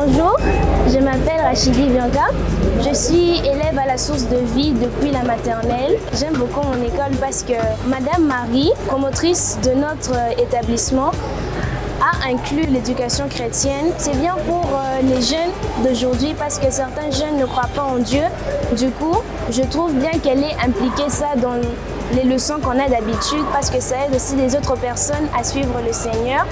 Bonjour, je m'appelle Rachidi Bianca. Je suis élève à la source de vie depuis la maternelle. J'aime beaucoup mon école parce que Madame Marie, promotrice de notre établissement, a inclus l'éducation chrétienne. C'est bien pour les jeunes d'aujourd'hui parce que certains jeunes ne croient pas en Dieu. Du coup, je trouve bien qu'elle ait impliqué ça dans les leçons qu'on a d'habitude parce que ça aide aussi les autres personnes à suivre le Seigneur,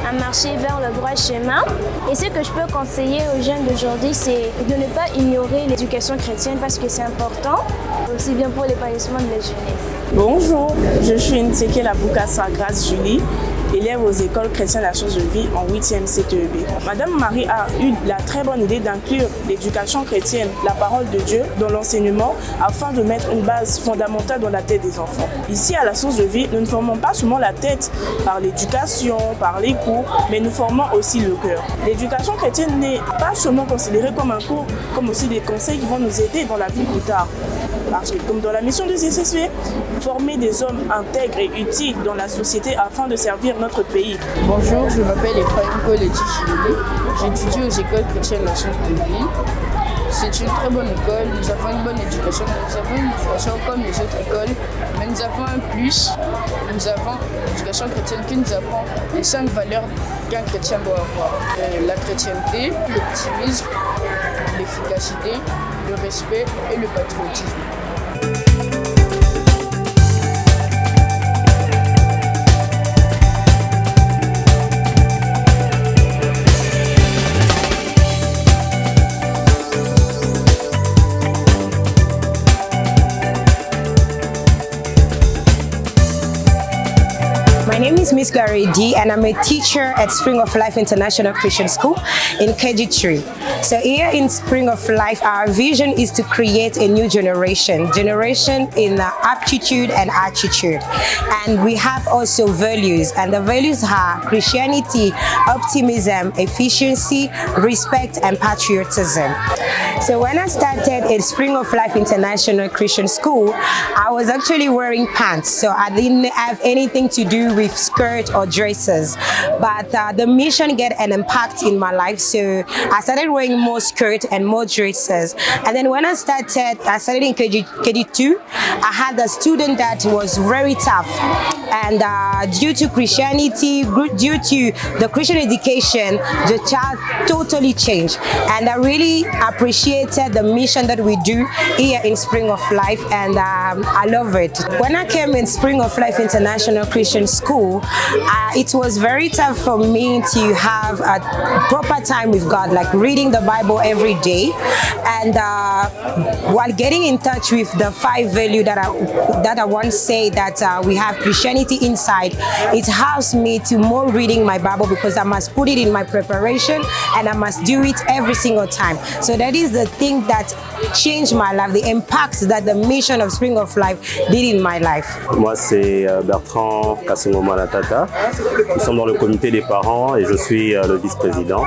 à marcher vers le droit chemin. Et ce que je peux conseiller aux jeunes d'aujourd'hui, c'est de ne pas ignorer l'éducation chrétienne parce que c'est important, aussi bien pour l'épanouissement de la jeunesse. Bonjour, je suis Nteke Laboukassa Grace Julie, élève aux écoles chrétiennes La Source de Vie en 8e CTEB. Madame Marie a eu la très bonne idée d'inclure l'éducation chrétienne, la parole de Dieu, dans l'enseignement afin de mettre une base fondamentale dans la tête des enfants. Ici, à La Source de Vie, nous ne formons pas seulement la tête par l'éducation, par les cours, mais nous formons aussi le cœur. L'éducation chrétienne n'est pas seulement considérée comme un cours, comme aussi des conseils qui vont nous aider dans la vie plus tard. Parce que, comme dans la mission de CCSV, former des hommes intègres et utiles dans la société afin de servir notre pays. Bonjour, je m'appelle Ephraim Koleti Chilili. J'étudie aux écoles chrétiennes La Source de Vie. C'est une très bonne école, nous avons une bonne éducation. Nous avons une éducation comme les autres écoles, mais nous avons un plus. Nous avons l'éducation chrétienne qui nous apprend les 5 valeurs qu'un chrétien doit avoir. La chrétienté, l'optimisme, l'efficacité, le respect et le patriotisme. My name is Miss Gary D, and I'm a teacher at Spring of Life International Christian School in KG3. So here in Spring of Life, our vision is to create a new generation in aptitude and attitude. And we have also values, and the values are Christianity, optimism, efficiency, respect, and patriotism. So when I started at Spring of Life International Christian School, I was actually wearing pants, so I didn't have anything to do with skirt or dresses, but the mission get an impact in my life, so I started wearing more skirt and more dresses. And then when I started in KG2, I had a student that was very tough, and due to Christianity, due to the Christian education, the child totally changed, and I really appreciated the mission that we do here in Spring of Life, and I love it. When I came in Spring of Life International Christian School, it was very tough for me to have a proper time with God, like reading the Bible every day, and while getting in touch with the 5 values that I once say that we have Christianity inside, it helps me to more reading my Bible because I must put it in my preparation and I must do it every single time. So that is the thing that changed my life, the impact that the mission of Spring of Life did in my life. Moi c'est Bertrand Kasongoma Latata. Nous sommes dans le comité des parents et je suis le vice-président.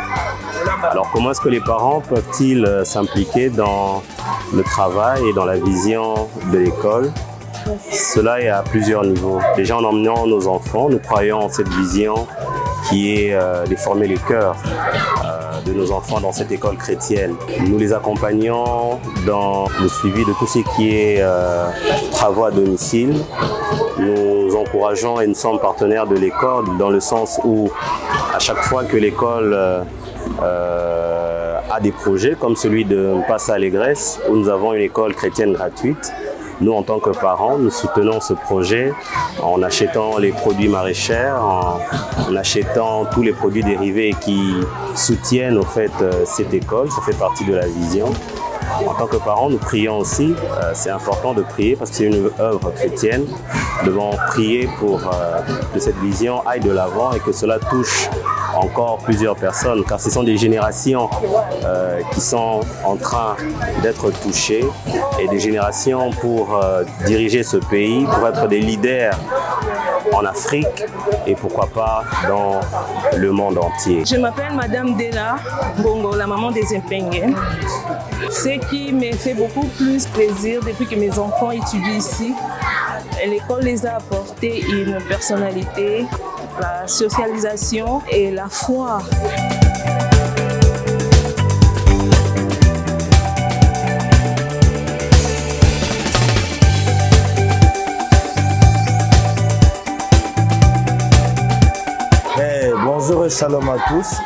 Alors comment est-ce que les parents peuvent-ils s'impliquer dans le travail et dans la vision de l'école? Cela est à plusieurs niveaux. Déjà en emmenant nos enfants, nous croyons en cette vision qui est de former les cœurs de nos enfants dans cette école chrétienne. Nous les accompagnons dans le suivi de tout ce qui est travaux à domicile. Nous encourageons et nous sommes partenaires de l'école dans le sens où à chaque fois que l'école a des projets comme celui de Passe à l'Allégresse où nous avons une école chrétienne gratuite, nous, en tant que parents, nous soutenons ce projet en achetant les produits maraîchers, en achetant tous les produits dérivés qui soutiennent au fait cette école. Ça fait partie de la vision. En tant que parents, nous prions aussi. C'est important de prier parce que c'est une œuvre chrétienne. Nous devons prier pour que cette vision aille de l'avant et que cela touche encore plusieurs personnes, car ce sont des générations qui sont en train d'être touchées et des générations pour diriger ce pays, pour être des leaders en Afrique et pourquoi pas dans le monde entier. Je m'appelle Madame Dela Bongo, la maman des Impengues. Ce qui me fait beaucoup plus plaisir depuis que mes enfants étudient ici, l'école les a apporté une personnalité, la socialisation et la foi. Bonjour et shalom à tous.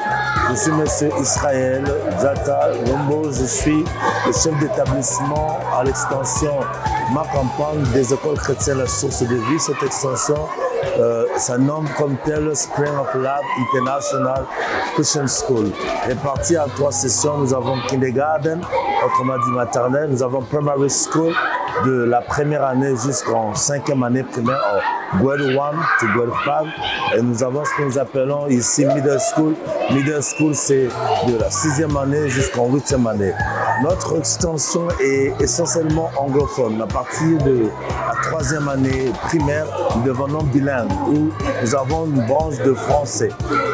Je suis M. Israël Djata Wombo. Je suis le chef d'établissement à l'extension Ma Campagne des écoles chrétiennes La Source de Vie. Cette extension ça nomme comme tel Spring of Life International Christian School. Répartie en 3 sessions, nous avons Kindergarten, autrement dit maternelle, nous avons Primary School de la première année jusqu'en 5e année primaire, Grade 1 to Grade 5, et nous avons ce que nous appelons ici Middle School. Middle School, c'est de la 6e année jusqu'en 8e année. Notre extension est essentiellement anglophone. À partir de la 3e année primaire, nous devenons bilingues, où nous avons une branche de français.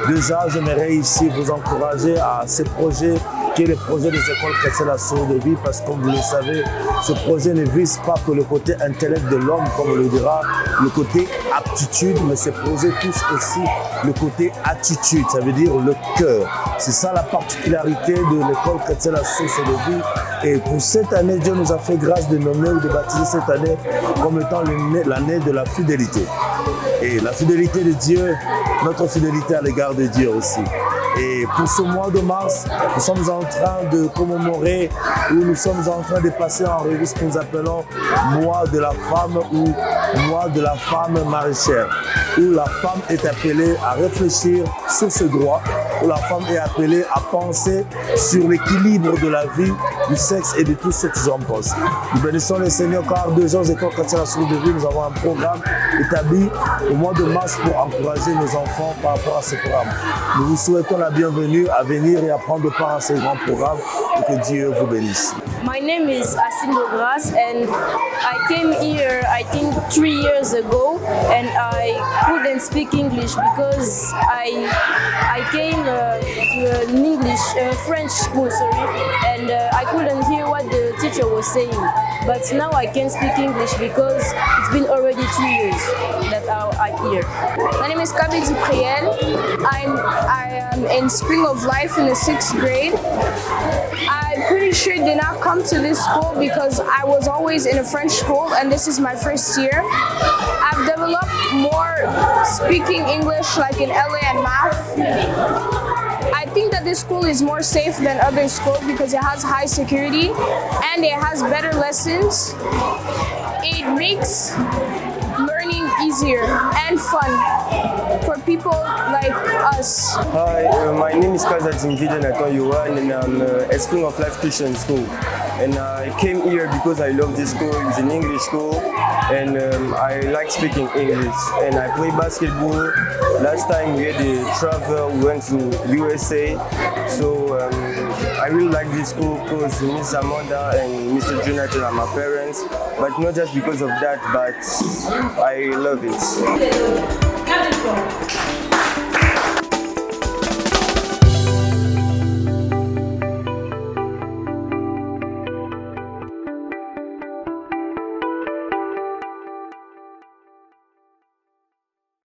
Déjà, j'aimerais ici vous encourager à ces projets qui est le projet des écoles chrétiennes La Source de Vie, parce que comme vous le savez, ce projet ne vise pas que le côté intellect de l'homme, comme on le dira, le côté aptitude, mais ce projet touche aussi le côté attitude, ça veut dire le cœur. C'est ça la particularité de l'école chrétienne La Source de Vie. Et pour cette année, Dieu nous a fait grâce de nommer ou de baptiser cette année comme étant l'année de la fidélité. Et la fidélité de Dieu, notre fidélité à l'égard de Dieu aussi. Et pour ce mois de mars, nous sommes en train de commémorer, ou nous sommes en train de passer en revue ce que nous appelons mois de la femme ou mois de la femme maraîchère, où la femme est appelée à réfléchir sur ce droit, où la femme est appelée à penser sur l'équilibre de la vie, du sexe et de tout ce qu'ils en pensent. Nous bénissons le Seigneur car 2 ans écoles chrétiennes La Source de Vie, nous avons un programme établi au mois de mars pour encourager nos enfants par rapport à ce programme. Nous vous souhaitons la bienvenue à venir et à prendre part à ce grand programme et que Dieu vous bénisse. My name is Asim Bogras and I came here I think 3 years ago and I couldn't speak English because I came to an French school, and I couldn't hear what the teacher was saying. But now I can speak English because it's been already 2 years that I'm here. My name is Kabi Dupriel. I am in Spring of Life in the 6th grade. I'm pretty sure did not come to this school because I was always in a French school and this is my first year. I've developed more speaking English like in LA and math. I think that this school is more safe than other schools because it has high security and it has better lessons. It makes learning easier and fun for people like us. Hi, my name is Kazatin Vide Nathan Yohan and I'm at Spring of Life Christian School. And I came here because I love this school. It's an English school and I like speaking English. And I play basketball. Last time we had a travel, we went to USA. So I really like this school because Miss Amanda and Mr. Jonathan are my parents. But not just because of that, but I love it.